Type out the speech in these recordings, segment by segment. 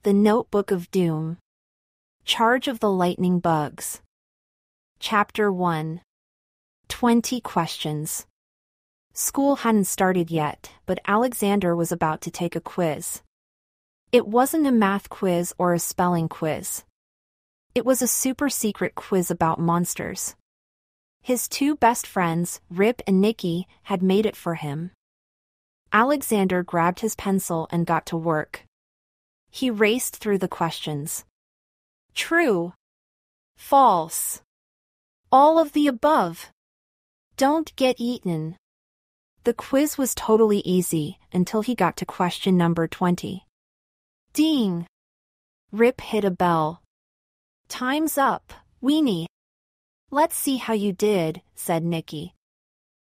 The Notebook of Doom. Charge of the Lightning Bugs. Chapter 1. 20 Questions. School hadn't started yet, but Alexander was about to take a quiz. It wasn't a math quiz or a spelling quiz. It was a super-secret quiz about monsters. His two best friends, Rip and Nicky, had made it for him. Alexander grabbed his pencil and got to work. He raced through the questions. True. False. All of the above. Don't get eaten. The quiz was totally easy until he got to question number 20. Ding! Rip hit a bell. Time's up, Weenie. Let's see how you did, said Nicky.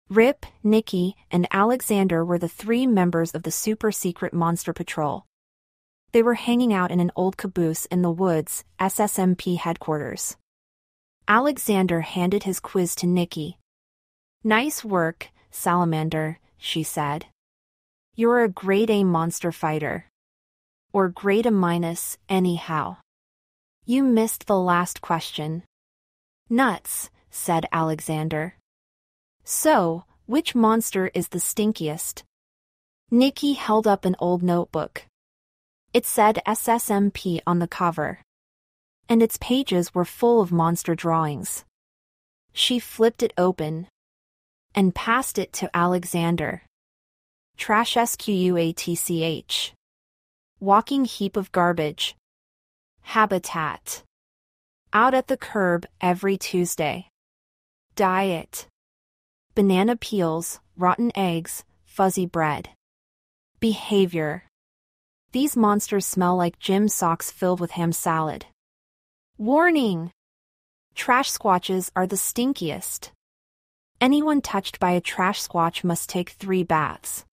Rip, Nicky, and Alexander were the three members of the super-secret Monster Patrol. They were hanging out in an old caboose in the woods, SSMP headquarters. Alexander handed his quiz to Nicky. Nice work, Salamander, she said. You're a grade A monster fighter. Or grade A-, anyhow. You missed the last question. Nuts, said Alexander. So, which monster is the stinkiest? Nicky held up an old notebook. It said SSMP on the cover. And its pages were full of monster drawings. She flipped it open and passed it to Alexander. Trash SQUATCH. Walking heap of garbage. Habitat. Out at the curb every Tuesday. Diet. Banana peels, rotten eggs, fuzzy bread. Behavior. These monsters smell like gym socks filled with ham salad. Warning! Trash squatches are the stinkiest. Anyone touched by a trash squatch must take 3 baths.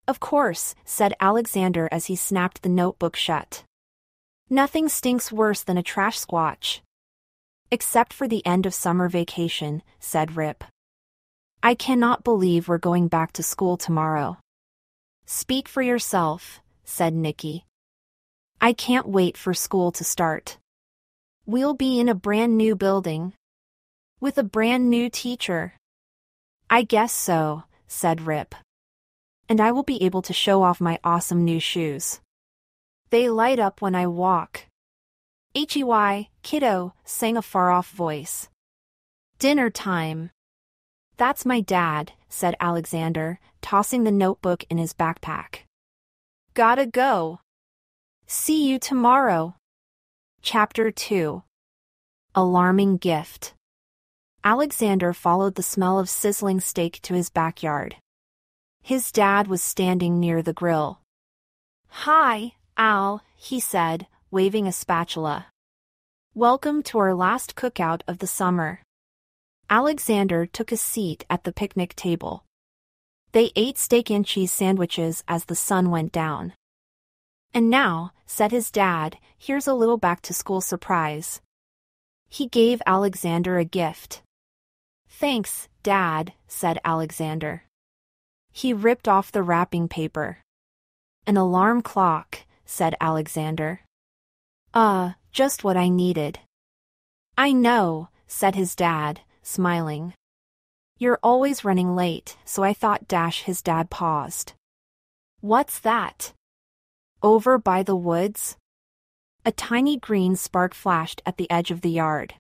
Of course, said Alexander as he snapped the notebook shut. Nothing stinks worse than a trash squatch. Except for the end of summer vacation, said Rip. I cannot believe we're going back to school tomorrow. Speak for yourself, said Nicky. I can't wait for school to start. We'll be in a brand new building. With a brand new teacher. I guess so, said Rip. And I will be able to show off my awesome new shoes. They light up when I walk. Hey, kiddo, sang a far-off voice. Dinner time. That's my dad, said Alexander, tossing the notebook in his backpack. Gotta go. See you tomorrow. Chapter 2. Alarming Gift. Alexander followed the smell of sizzling steak to his backyard. His dad was standing near the grill. Hi, Al, he said, waving a spatula. Welcome to our last cookout of the summer. Alexander took a seat at the picnic table. They ate steak and cheese sandwiches as the sun went down. And now, said his dad, here's a little back-to-school surprise. He gave Alexander a gift. Thanks, Dad, said Alexander. He ripped off the wrapping paper. An alarm clock, said Alexander. Just what I needed. I know, said his dad, smiling. You're always running late, so I thought his dad paused. What's that? Over by the woods? A tiny green spark flashed at the edge of the yard.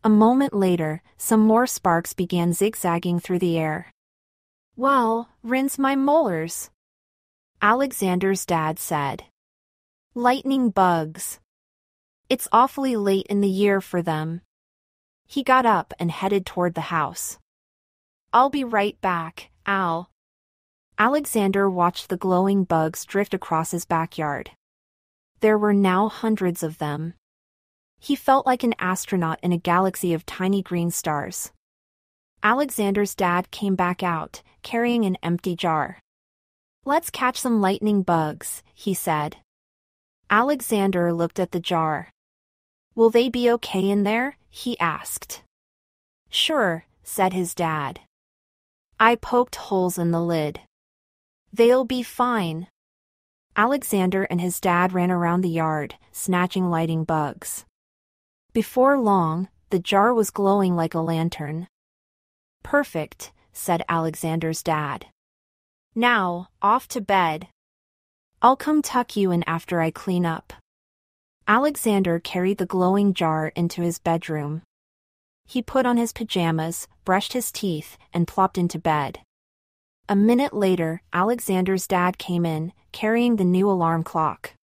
A moment later, some more sparks began zigzagging through the air. Well, rinse my molars, Alexander's dad said. Lightning bugs. It's awfully late in the year for them. He got up and headed toward the house. I'll be right back, Al. Alexander watched the glowing bugs drift across his backyard. There were now hundreds of them. He felt like an astronaut in a galaxy of tiny green stars. Alexander's dad came back out, carrying an empty jar. Let's catch some lightning bugs, he said. Alexander looked at the jar. Will they be okay in there? He asked. Sure, said his dad. I poked holes in the lid. They'll be fine. Alexander and his dad ran around the yard, snatching lighting bugs. Before long, the jar was glowing like a lantern. "Perfect," said Alexander's dad. "Now, off to bed. I'll come tuck you in after I clean up." Alexander carried the glowing jar into his bedroom. He put on his pajamas, brushed his teeth, and plopped into bed. A minute later, Alexander's dad came in, carrying the new alarm clock.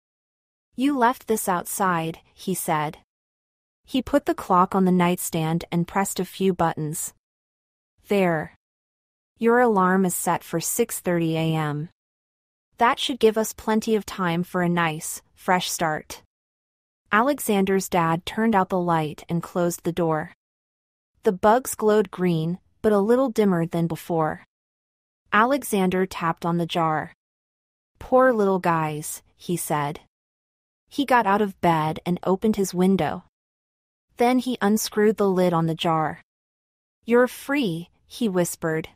"You left this outside," he said. He put the clock on the nightstand and pressed a few buttons. "There. Your alarm is set for 6:30 a.m. That should give us plenty of time for a nice, fresh start." Alexander's dad turned out the light and closed the door. The bugs glowed green, but a little dimmer than before. Alexander tapped on the jar. "Poor little guys," he said. He got out of bed and opened his window. Then he unscrewed the lid on the jar. "You're free," he whispered.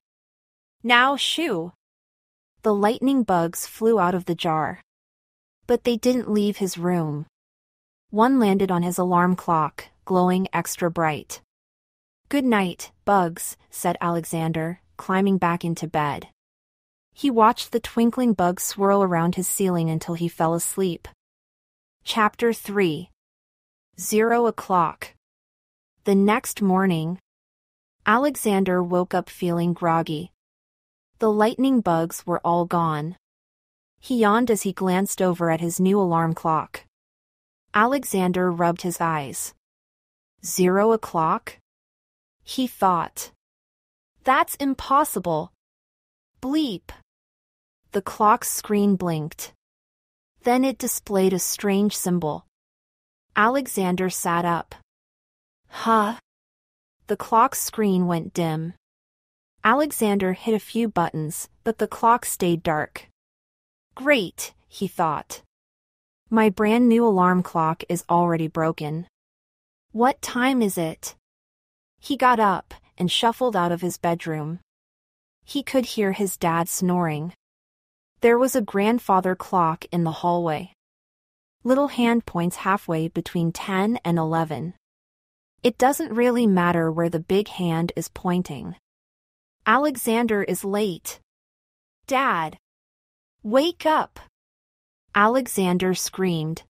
"Now shoo!" The lightning bugs flew out of the jar. But they didn't leave his room. One landed on his alarm clock, glowing extra bright. "Good night, bugs," said Alexander, climbing back into bed. He watched the twinkling bugs swirl around his ceiling until he fell asleep. Chapter 3. 0 o'clock. The next morning, Alexander woke up feeling groggy. The lightning bugs were all gone. He yawned as he glanced over at his new alarm clock. Alexander rubbed his eyes. 0 o'clock? He thought. That's impossible. Bleep. The clock's screen blinked. Then it displayed a strange symbol. Alexander sat up. Huh? The clock's screen went dim. Alexander hit a few buttons, but the clock stayed dark. Great, he thought. My brand new alarm clock is already broken. What time is it? He got up and shuffled out of his bedroom. He could hear his dad snoring. There was a grandfather clock in the hallway. Little hand points halfway between 10 and 11. It doesn't really matter where the big hand is pointing. Alexander is late. Dad! Wake up! Alexander screamed.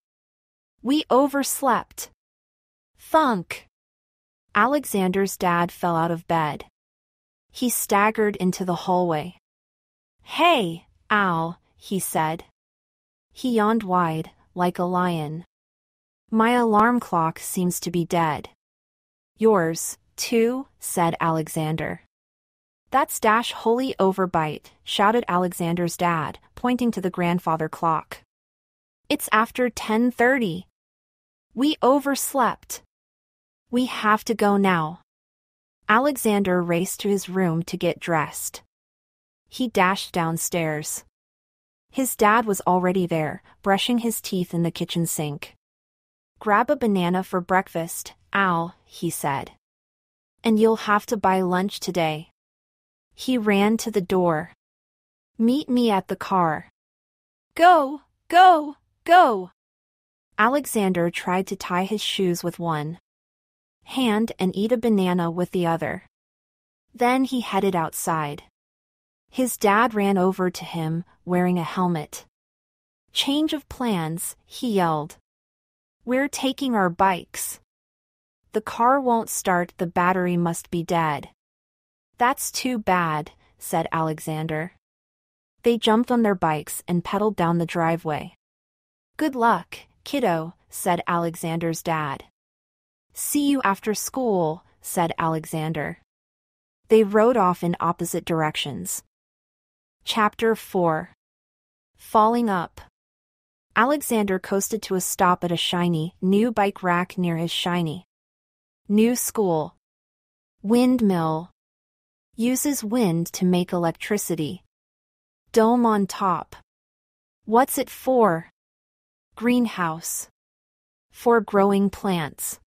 We overslept. Thunk! Alexander's dad fell out of bed. He staggered into the hallway. Hey, Al, he said. He yawned wide, like a lion. My alarm clock seems to be dead. Yours, too, said Alexander. That's dash holy overbite, shouted Alexander's dad, pointing to the grandfather clock. It's after 10:30. We overslept. We have to go now. Alexander raced to his room to get dressed. He dashed downstairs. His dad was already there, brushing his teeth in the kitchen sink. Grab a banana for breakfast, Al, he said. And you'll have to buy lunch today. He ran to the door. Meet me at the car. Go, go, go! Alexander tried to tie his shoes with one hand and eat a banana with the other. Then he headed outside. His dad ran over to him, wearing a helmet. Change of plans, he yelled. We're taking our bikes. The car won't start, the battery must be dead. That's too bad, said Alexander. They jumped on their bikes and pedaled down the driveway. Good luck, kiddo, said Alexander's dad. See you after school, said Alexander. They rode off in opposite directions. Chapter 4. Falling up. Alexander coasted to a stop at a shiny, new bike rack near his shiny new school. Windmill. Uses wind to make electricity. Dome on top. What's it for? Greenhouse. For growing plants.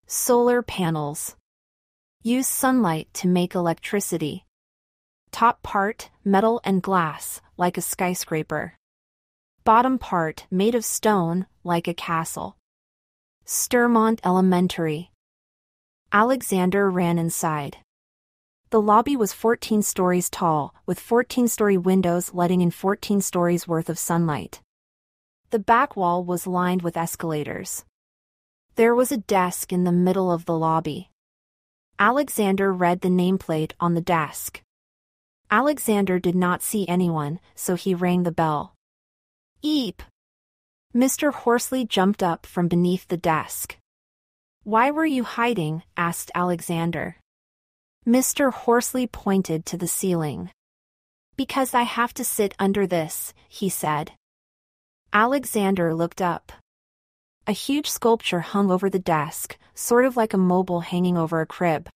Solar panels. Use sunlight to make electricity. Top part, metal and glass, like a skyscraper. Bottom part made of stone, like a castle. Stermont Elementary. Alexander ran inside. The lobby was 14 stories tall, with 14-story windows letting in 14 stories worth of sunlight. The back wall was lined with escalators. There was a desk in the middle of the lobby. Alexander read the nameplate on the desk. Alexander did not see anyone, so he rang the bell. Eep! Mr. Horsley jumped up from beneath the desk. Why were you hiding? Asked Alexander. Mr. Horsley pointed to the ceiling. Because I have to sit under this, he said. Alexander looked up. A huge sculpture hung over the desk, sort of like a mobile hanging over a crib.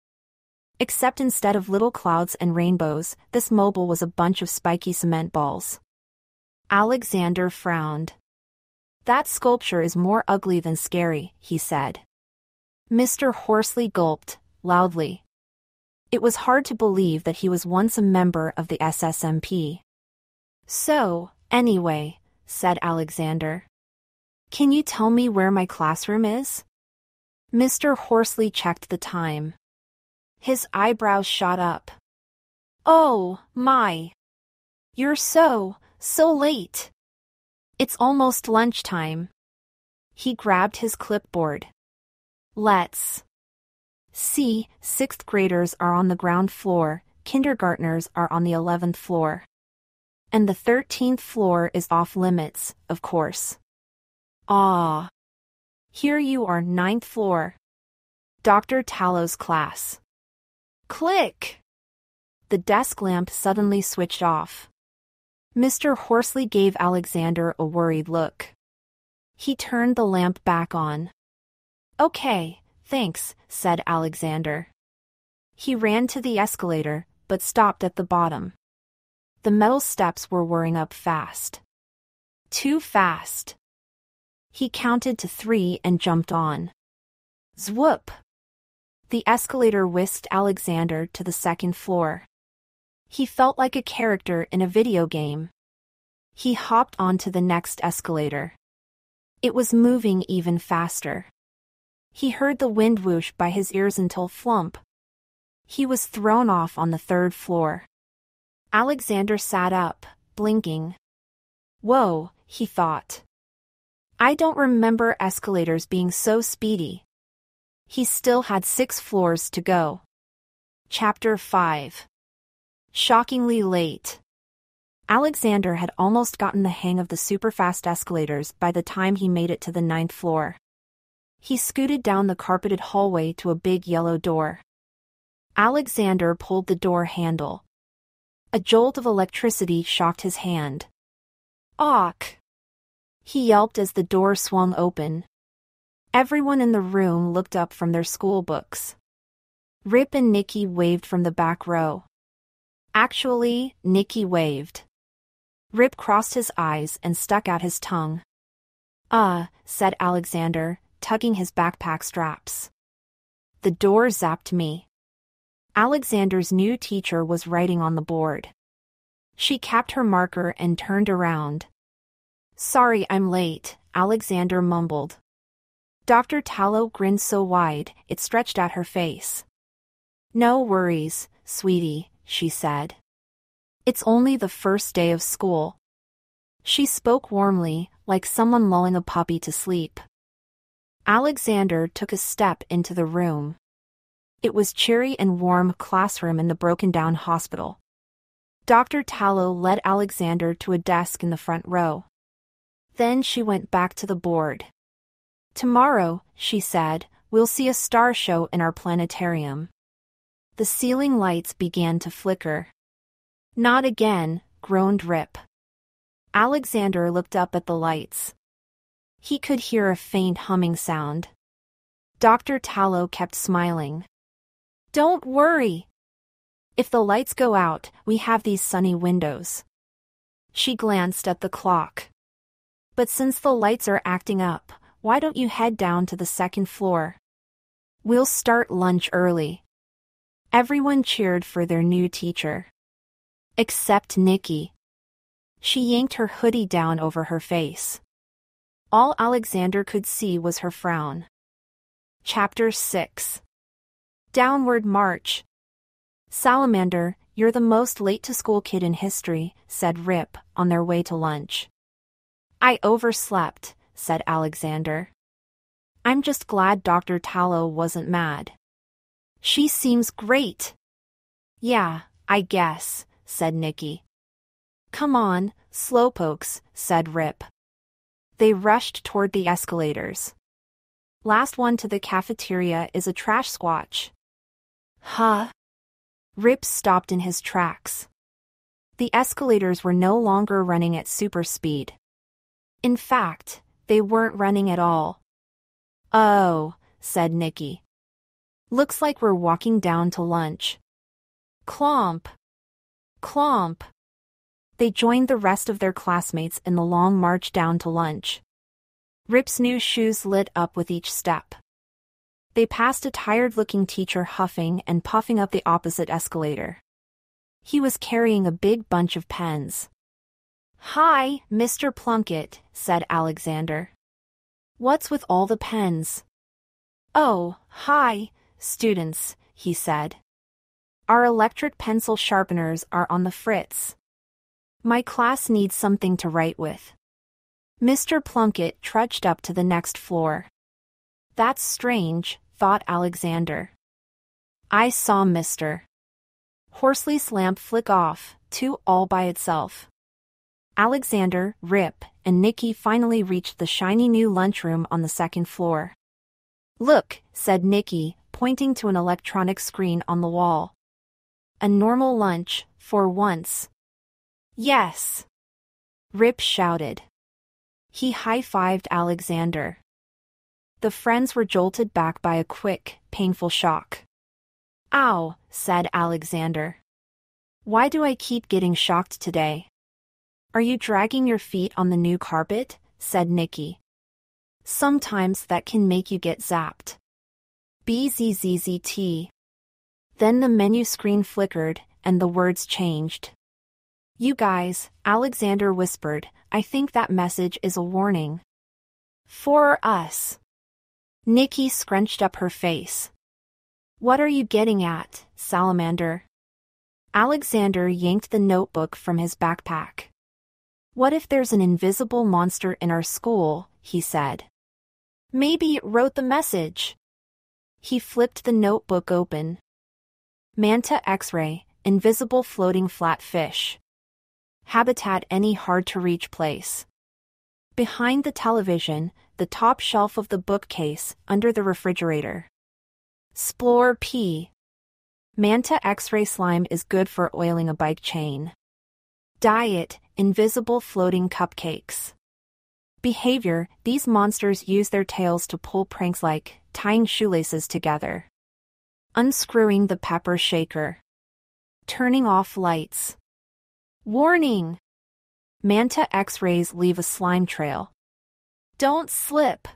Except instead of little clouds and rainbows, this mobile was a bunch of spiky cement balls. Alexander frowned. That sculpture is more ugly than scary, he said. Mr. Horsley gulped, loudly. It was hard to believe that he was once a member of the SSMP. So, anyway, said Alexander. Can you tell me where my classroom is? Mr. Horsley checked the time. His eyebrows shot up. Oh, my. You're so late. It's almost lunchtime. He grabbed his clipboard. Let's see, 6th graders are on the ground floor, kindergartners are on the 11th floor. And the 13th floor is off limits, of course. Ah. Here you are, 9th floor. Dr. Tallow's class. Click! The desk lamp suddenly switched off. Mr. Horsley gave Alexander a worried look. He turned the lamp back on. Okay, thanks, said Alexander. He ran to the escalator, but stopped at the bottom. The metal steps were whirring up fast. Too fast. He counted to 3 and jumped on. Zwoop! The escalator whisked Alexander to the 2nd floor. He felt like a character in a video game. He hopped onto the next escalator. It was moving even faster. He heard the wind whoosh by his ears until flump. He was thrown off on the 3rd floor. Alexander sat up, blinking. Whoa, he thought. I don't remember escalators being so speedy. He still had 6 floors to go. Chapter 5. Shockingly late. Alexander had almost gotten the hang of the super-fast escalators by the time he made it to the 9th floor. He scooted down the carpeted hallway to a big yellow door. Alexander pulled the door handle. A jolt of electricity shocked his hand. Awk! He yelped as the door swung open. Everyone in the room looked up from their school books. Rip and Nicky waved from the back row. Actually, Nicky waved. Rip crossed his eyes and stuck out his tongue. Said Alexander, tugging his backpack straps. The door zapped me. Alexander's new teacher was writing on the board. She capped her marker and turned around. Sorry I'm late, Alexander mumbled. Dr. Tallow grinned so wide, it stretched at her face. No worries, sweetie, she said. It's only the first day of school. She spoke warmly, like someone lulling a puppy to sleep. Alexander took a step into the room. It was cheery and warm classroom in the broken-down hospital. Dr. Tallow led Alexander to a desk in the front row. Then she went back to the board. Tomorrow, she said, we'll see a star show in our planetarium. The ceiling lights began to flicker. Not again, groaned Rip. Alexander looked up at the lights. He could hear a faint humming sound. Dr. Tallow kept smiling. Don't worry. If the lights go out, we have these sunny windows. She glanced at the clock. But since the lights are acting up, why don't you head down to the 2nd floor? We'll start lunch early. Everyone cheered for their new teacher. Except Nicky. She yanked her hoodie down over her face. All Alexander could see was her frown. Chapter 6. Downward March. Salamander, you're the most late-to-school kid in history, said Rip, on their way to lunch. I overslept, said Alexander. I'm just glad Dr. Tallow wasn't mad. She seems great. Yeah, I guess, said Nicky. Come on, slowpokes, said Rip. They rushed toward the escalators. Last one to the cafeteria is a trash squatch. Huh? Rip stopped in his tracks. The escalators were no longer running at super speed. In fact, they weren't running at all. Oh, said Nicky. Looks like we're walking down to lunch. Clomp! Clomp! They joined the rest of their classmates in the long march down to lunch. Rip's new shoes lit up with each step. They passed a tired-looking teacher huffing and puffing up the opposite escalator. He was carrying a big bunch of pens. Hi, Mr. Plunkett, said Alexander. What's with all the pens? Oh, hi, students, he said. Our electric pencil sharpeners are on the fritz. My class needs something to write with. Mr. Plunkett trudged up to the next floor. That's strange, thought Alexander. I saw Mr. Horsley's lamp flick off, too, all by itself. Alexander, Rip, and Nicky finally reached the shiny new lunchroom on the second floor. Look, said Nicky, pointing to an electronic screen on the wall. A normal lunch, for once. Yes! Rip shouted. He high-fived Alexander. The friends were jolted back by a quick, painful shock. Ow, said Alexander. Why do I keep getting shocked today? Are you dragging your feet on the new carpet? Said Nicky. Sometimes that can make you get zapped. BZZZT. Then the menu screen flickered, and the words changed. You guys, Alexander whispered, I think that message is a warning. For us. Nicky scrunched up her face. What are you getting at, Salamander? Alexander yanked the notebook from his backpack. What if there's an invisible monster in our school, he said. Maybe it wrote the message. He flipped the notebook open. Manta X-ray, invisible floating flat fish. Habitat any hard-to-reach place. Behind the television, the top shelf of the bookcase, under the refrigerator. Splore P. Manta X-ray slime is good for oiling a bike chain. Diet, invisible floating cupcakes. Behavior, these monsters use their tails to pull pranks like tying shoelaces together. Unscrewing the pepper shaker. Turning off lights. Warning! Manta X-rays leave a slime trail. Don't slip.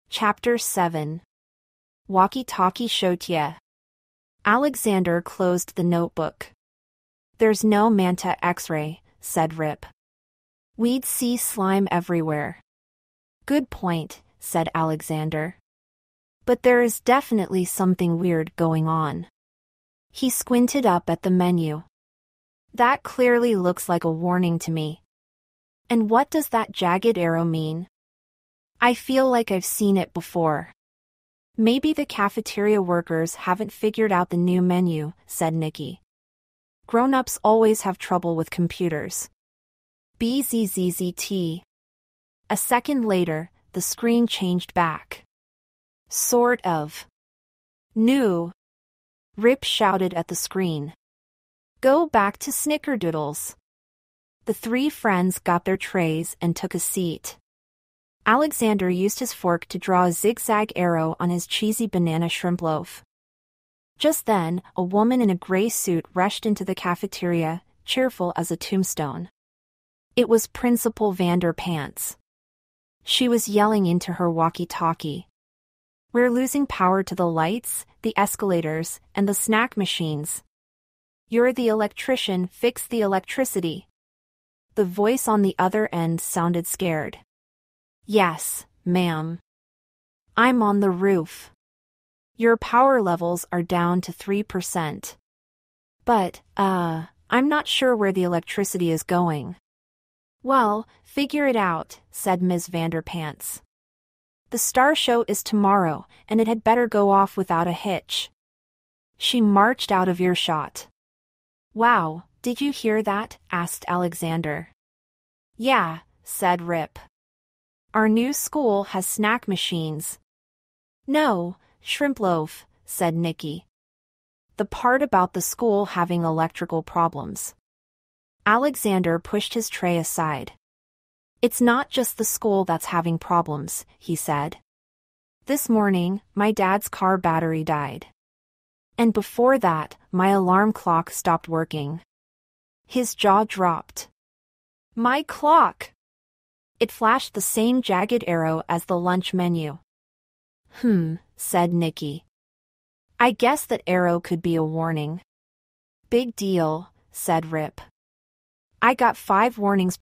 Chapter 7. Walkie-talkie Shotia. Alexander closed the notebook. There's no Manta X-ray, said Rip. We'd see slime everywhere. Good point, said Alexander. But there is definitely something weird going on. He squinted up at the menu. That clearly looks like a warning to me. And what does that jagged arrow mean? I feel like I've seen it before. Maybe the cafeteria workers haven't figured out the new menu, said Nicky. Grown-ups always have trouble with computers. BZZZT. A second later, the screen changed back. Sort of. New. Rip shouted at the screen. Go back to Snickerdoodles. The three friends got their trays and took a seat. Alexander used his fork to draw a zigzag arrow on his cheesy banana shrimp loaf. Just then, a woman in a gray suit rushed into the cafeteria, cheerful as a tombstone. It was Principal Vanderpants. She was yelling into her walkie-talkie. We're losing power to the lights, the escalators, and the snack machines. You're the electrician, fix the electricity. The voice on the other end sounded scared. Yes, ma'am. I'm on the roof. Your power levels are down to 3%. But, I'm not sure where the electricity is going. Well, figure it out, said Ms. Vanderpants. The star show is tomorrow, and it had better go off without a hitch. She marched out of earshot. Wow, did you hear that? Asked Alexander. Yeah, said Rip. Our new school has snack machines. No, shrimp loaf, said Nikki. The part about the school having electrical problems. Alexander pushed his tray aside. It's not just the school that's having problems, he said. This morning, my dad's car battery died. And before that, my alarm clock stopped working. His jaw dropped. My clock! It flashed the same jagged arrow as the lunch menu. Said Nikki. I guess that arrow could be a warning. Big deal, said Rip. I got 5 warnings